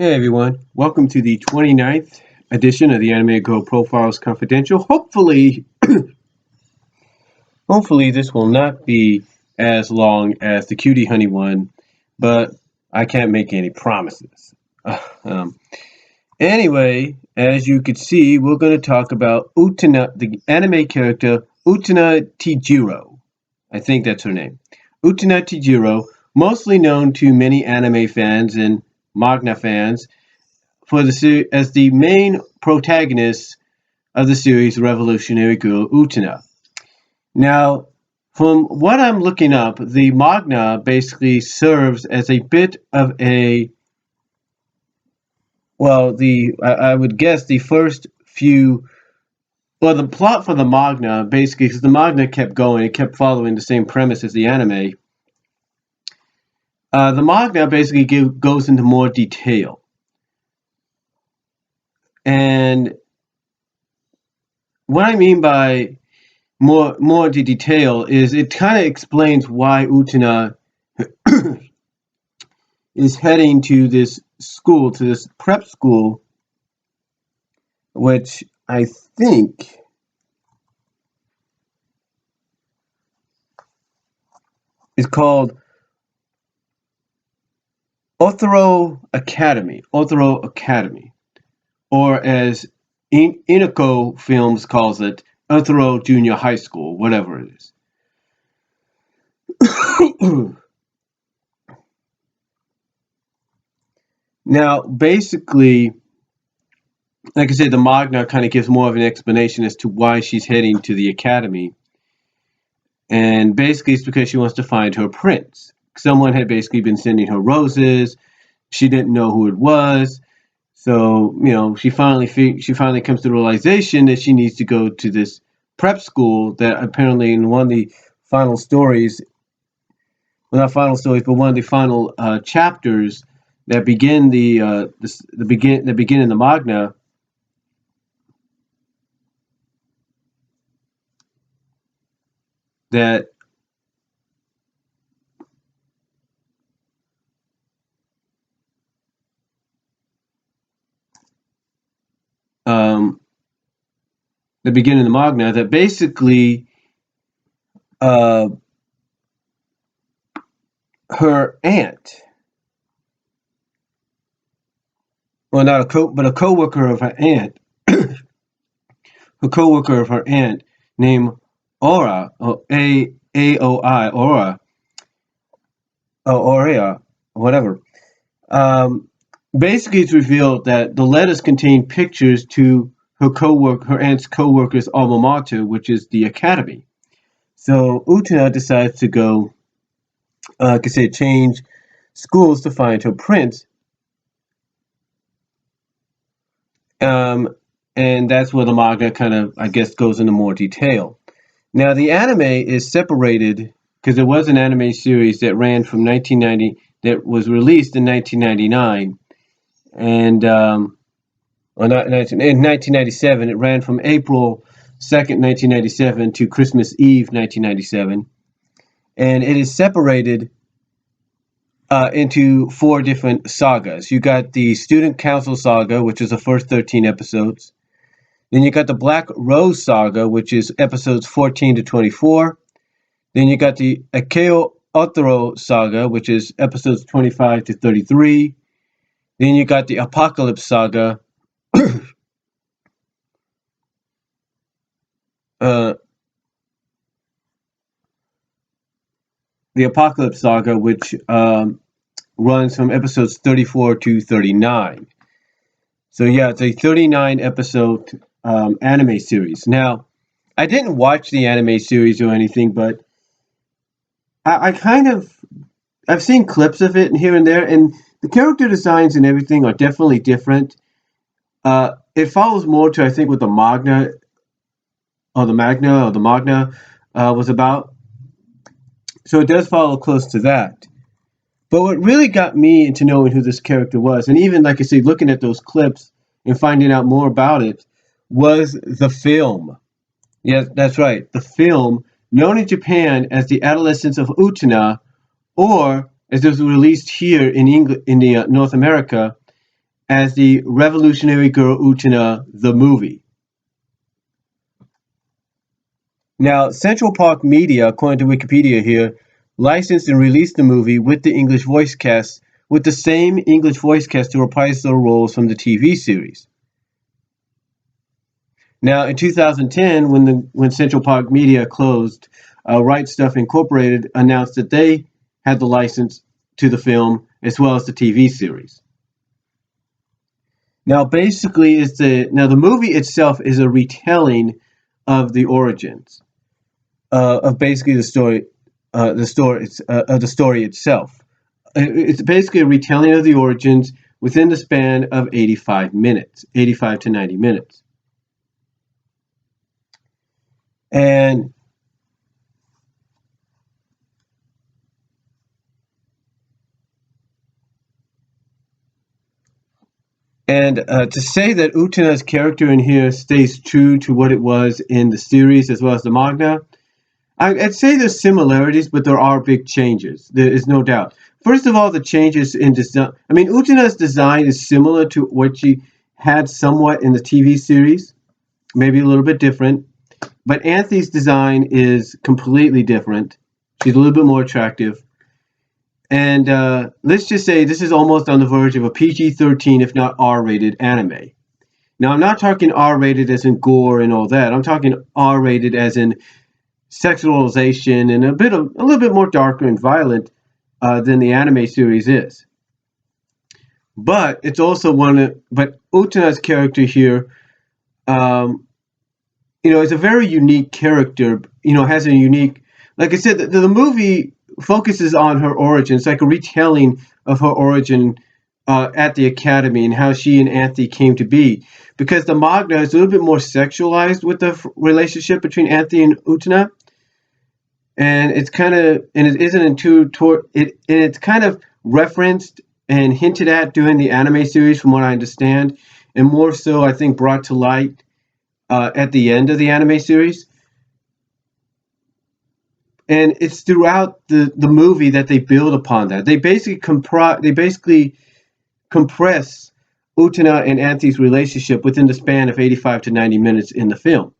Hey everyone, welcome to the 29th edition of the Anime Girl Profiles Confidential. Hopefully this will not be as long as the Cutie Honey one, but I can't make any promises. Um, anyway, as you can see, we're going to talk about Utena, the anime character Utena Tenjou. I think that's her name. Utena Tenjou, mostly known to many anime fans and manga fans for as the main protagonist of the series Revolutionary Girl Utena. Now, from what I'm looking up, the manga basically serves as a bit of a I would guess the first few the plot for the manga basically, because the manga kept going, it kept following the same premise as the anime. The manga basically goes into more detail. And what I mean by more into detail is it kind of explains why Utena is heading to this school, to this prep school, which I think is called Othero Academy, or as Inako Films calls it, Othero Junior High School, whatever it is. Now, basically, like I said, the manga kind of gives more of an explanation as to why she's heading to the academy. And basically, it's because she wants to find her prince. Someone had basically been sending her roses. She didn't know who it was. So, she finally comes to the realization that she needs to go to this prep school that apparently in one of the final stories, well, not final stories, but one of the final chapters that begin in the manga, that the beginning of the manga, that basically her aunt, well, not a co-worker of her aunt, a co-worker of her aunt named Aura, or Aoi, Aura, or Aurea, whatever. Basically, it's revealed that the letters contain pictures to her aunt's co-worker's alma mater, which is the academy. So Utena decides to go, change schools to find her prince. And that's where the manga kind of, I guess, goes into more detail. Now, the anime is separated because there was an anime series that ran from 1990, that was released in 1999, and in 1997. It ran from April 2nd, 1997 to Christmas Eve, 1997, and it is separated into 4 different sagas. You got the Student Council Saga, which is the first 13 episodes. Then you got the Black Rose Saga, which is episodes 14 to 24. Then you got the Akeo Othero Saga, which is episodes 25 to 33. Then you got the Apocalypse Saga, which runs from episodes 34 to 39. So yeah, it's a 39 episode anime series. Now, I didn't watch the anime series or anything, but I've seen clips of it here and there, and the character designs and everything are definitely different. It follows more to, I think, what the manga was about. So it does follow close to that. But what really got me into knowing who this character was, and even, like I say, looking at those clips and finding out more about it, was the film. Yes, that's right. The film, known in Japan as The Adolescence of Utena, or as it was released here in England, in North America, as the Revolutionary Girl Utena, the movie. Now, Central Park Media, according to Wikipedia here, licensed and released the movie with the English voice cast, with the same English voice cast to reprise their roles from the TV series. Now, in 2010, when Central Park Media closed, Right Stuff Incorporated announced that they had the license to the film as well as the TV series. Now, basically, the movie itself is a retelling of the origins of basically the story itself. It's basically a retelling of the origins within the span of 85 minutes, 85 to 90 minutes. And to say that Utena's character in here stays true to what it was in the series as well as the manga, I'd say there's similarities, but there are big changes. There is no doubt. First of all, the changes in design. I mean, Utena's design is similar to what she had somewhat in the TV series, maybe a little bit different. But Anthony's design is completely different. She's a little bit more attractive. And let's just say this is almost on the verge of a PG-13, if not R-rated anime. Now, I'm not talking R-rated as in gore and all that. I'm talking R-rated as in sexualization and a little bit more darker and violent than the anime series is. But it's also but Utena's character here, is a very unique character. Has a unique, like I said, the movie focuses on her origin. It's like a retelling of her origin at the academy and how she and Anthony came to be. Because the manga is a little bit more sexualized with the relationship between Anthony and Utena. And it isn't it's kind of referenced and hinted at during the anime series, from what I understand, and more so, I think, brought to light at the end of the anime series. And it's throughout the movie that they build upon that. They basically compress Utena and Anthony's relationship within the span of 85 to 90 minutes in the film.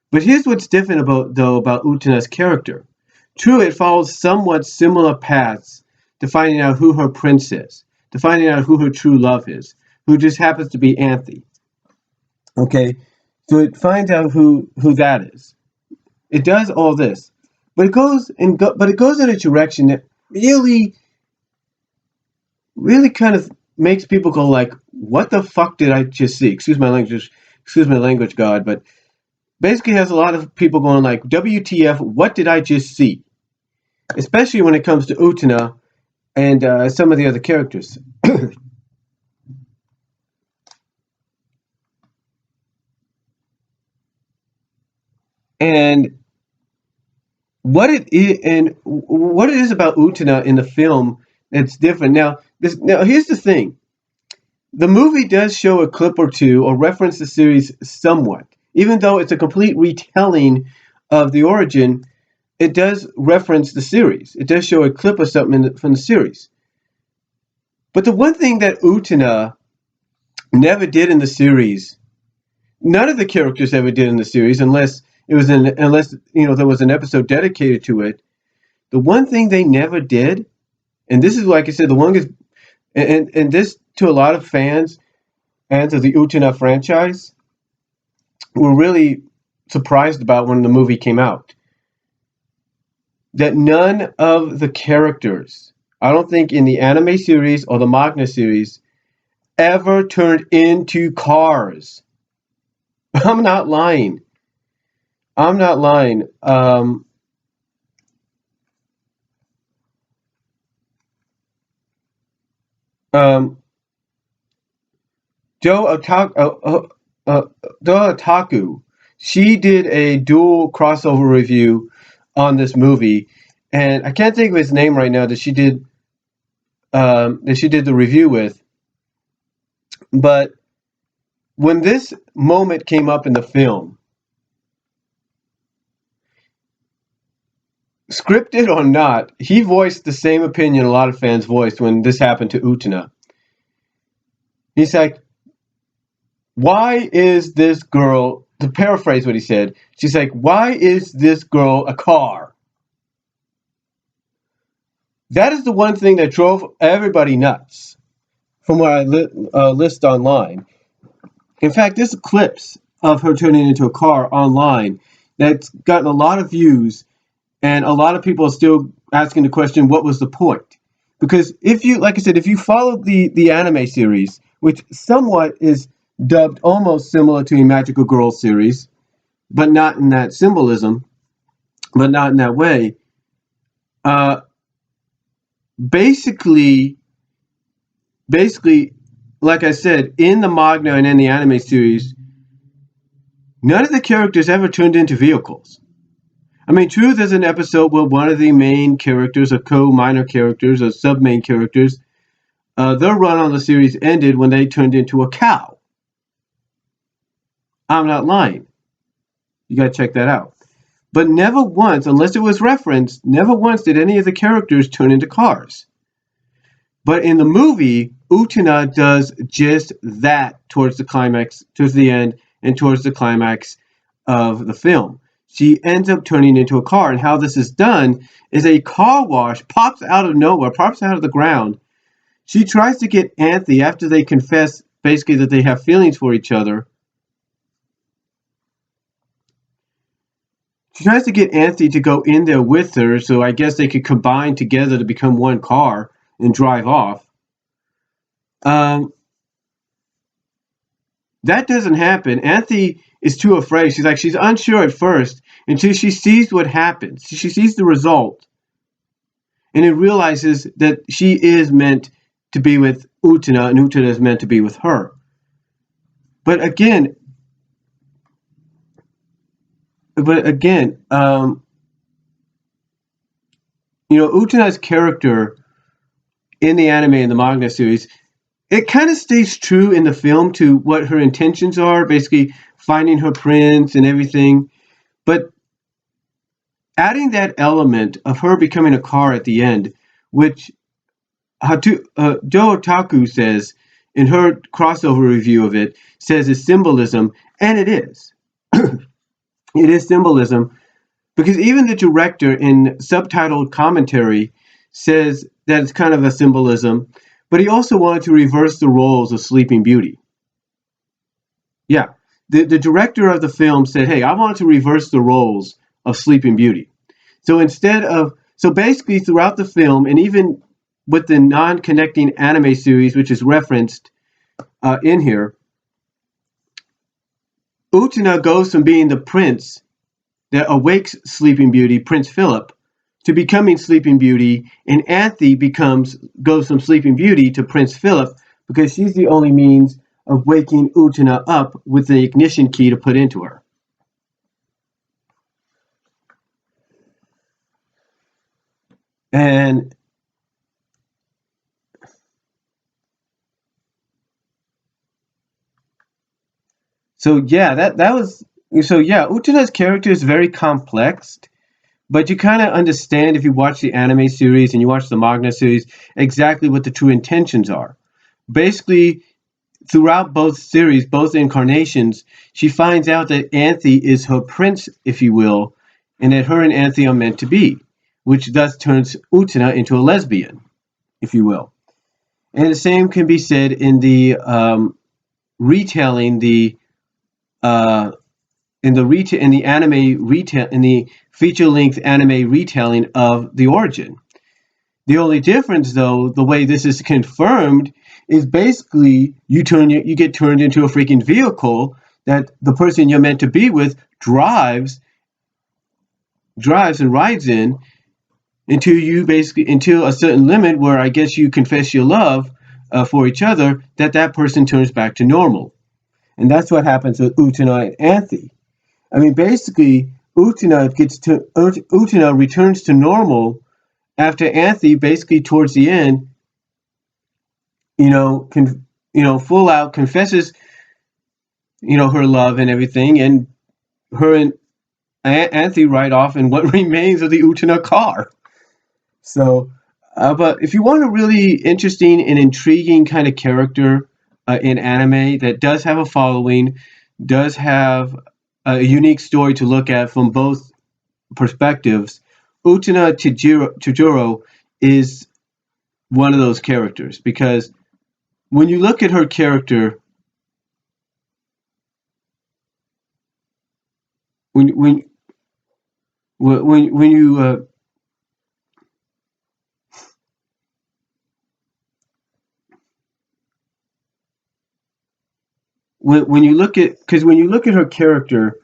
But here's what's different about Utena's character. True, it follows somewhat similar paths to finding out who her prince is, to finding out who her true love is, who just happens to be Anthony. Okay, so it finds out who that is. It does all this, but it goes in a direction that really kind of makes people go like, "What the fuck did I just see?" Excuse my language, God, but basically has a lot of people going like, WTF, what did I just see? Especially when it comes to Utena and some of the other characters. And what it is about Utena in the film that's different. Now here's the thing. The movie does show a clip or two or reference the series somewhat. Even though it's a complete retelling of the origin, it does reference the series. It does show a clip of something from the series. But the one thing that Utena never did in the series, none of the characters ever did in the series, unless there was an episode dedicated to it. The one thing they never did, and this is, like I said, the longest, and this to a lot of fans of the Utena franchise, were really surprised about when the movie came out. That none of the characters, I don't think in the anime series or the manga series, ever turned into cars. I'm not lying. Um, Do Otaku, she did a dual crossover review on this movie, and I can't think of his name right now that she did the review with. But when this moment came up in the film, scripted or not, he voiced the same opinion a lot of fans voiced when this happened to Utena. He's like, why is this girl, to paraphrase what he said, she's like, why is this girl a car? That is the one thing that drove everybody nuts from what I list online. In fact, there's clips of her turning into a car online that's gotten a lot of views, and a lot of people are still asking the question, what was the point? Because if you, like I said, if you follow the anime series, which somewhat is dubbed almost similar to a Magical Girl series, but not in that symbolism, but not in that way, uh, basically, basically, like I said, in the manga and in the anime series, none of the characters ever turned into vehicles. I mean, true, there's an episode where one of the main characters, or co-minor characters, or sub-main characters, their run on the series ended when they turned into a cow. I'm not lying. You gotta check that out. But never once, unless it was referenced, never once did any of the characters turn into cars. But in the movie, Utena does just that towards the climax, towards the end, and towards the climax of the film. She ends up turning into a car, and how this is done is a car wash pops out of nowhere, pops out of the ground. She tries to get Anthe after they confess basically that they have feelings for each other. She tries to get Anthe to go in there with her, so I guess they could combine together to become one car and drive off. That doesn't happen. Anthe is too afraid. She's unsure at first until she sees what happens. She sees the result, and it realizes that she is meant to be with Utena, and Utena is meant to be with her. But again, Utena's character in the anime and the manga series, it kind of stays true in the film to what her intentions are, basically finding her prince and everything. But adding that element of her becoming a car at the end, which Joe Otaku says in her crossover review of it, says is symbolism, and it is. It is symbolism, because even the director in subtitled commentary says that it's kind of a symbolism, but he also wanted to reverse the roles of Sleeping Beauty. Yeah, the director of the film said, hey, I want to reverse the roles of Sleeping Beauty. So basically throughout the film, and even with the non-connecting anime series, which is referenced in here, Utena goes from being the prince that awakes Sleeping Beauty, Prince Philip, to becoming Sleeping Beauty, and Anthe goes from Sleeping Beauty to Prince Philip because she's the only means of waking Utena up with the ignition key to put into her. And Utena's character is very complex, but you kind of understand if you watch the anime series and you watch the manga series exactly what the true intentions are. Basically, throughout both series, both incarnations, she finds out that Anthe is her prince, if you will, and that her and Anthe are meant to be, which thus turns Utena into a lesbian, if you will. And the same can be said in the retelling, in the anime retail, in the feature-length anime retelling of the origin. The only difference, though, the way this is confirmed, is basically you get turned into a freaking vehicle that the person you're meant to be with drives and rides in until a certain limit where I guess you confess your love for each other, that person turns back to normal. And that's what happens with Utena and Anthe. I mean, basically, Utena returns to normal after Anthe, basically towards the end, full out confesses, her love and everything, and her and Anthe ride off in what remains of the Utena car. So, but if you want a really interesting and intriguing kind of character, in anime that does have a following, does have a unique story to look at from both perspectives. Utena Tejuro is one of those characters because when you look at her character, when when when you when you look at because when you look at her character,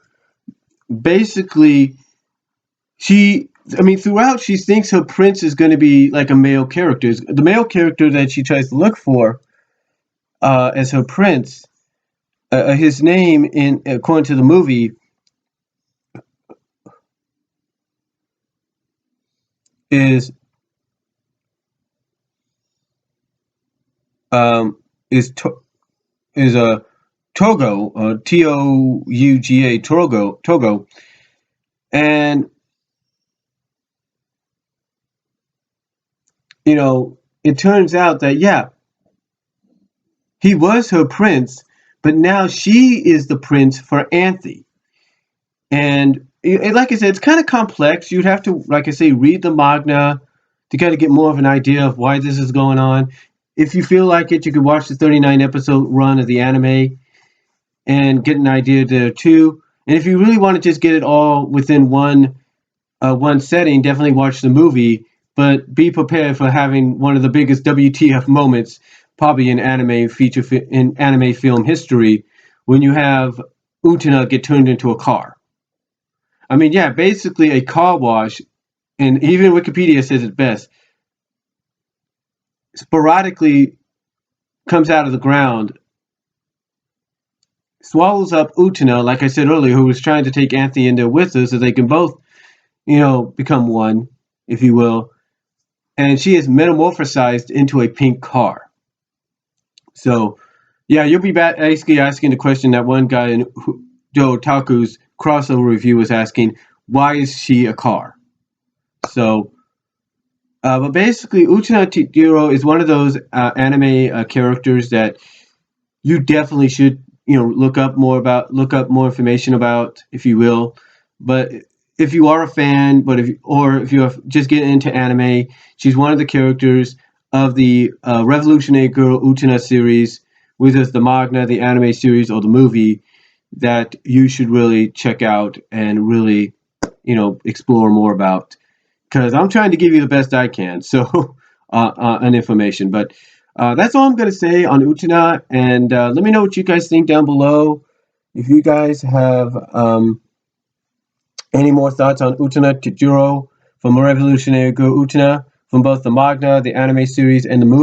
basically she I mean throughout she thinks her prince is going to be like a male character. The male character that she tries to look for as her prince, his name in according to the movie is um, is to, is a Togo, Touga, Togo, and it turns out that yeah, he was her prince, but now she is the prince for Anthe. And like I said, it's kind of complex. You'd have to, like I say, read the manga to kind of get more of an idea of why this is going on. If you feel like it, you could watch the 39 episode run of the anime and get an idea there too. And if you really want to just get it all within one setting, definitely watch the movie. But be prepared for having one of the biggest WTF moments probably in in anime film history when you have Utena get turned into a car. I mean, yeah, basically a car wash, and even Wikipedia says it best. Sporadically comes out of the ground, swallows up Utena, like I said earlier, who was trying to take Anthe in there with her so they can both, become one, if you will. And she is metamorphosized into a pink car. So, yeah, you'll be basically asking the question that one guy in Joe Taku's crossover review was asking: why is she a car? So, but basically, Utena Tejuro is one of those anime characters that you definitely should, look up more information about, if you will. But if you are a fan, if you're just getting into anime, she's one of the characters of the Revolutionary Girl Utena series, whether it's the manga, the anime series, or the movie, that you should really check out and really, explore more about. Because I'm trying to give you the best I can, so on information. But that's all I'm going to say on Utena, and let me know what you guys think down below. If you guys have any more thoughts on Utena Tejuro from Revolutionary Girl Utena from both the manga, the anime series, and the movie.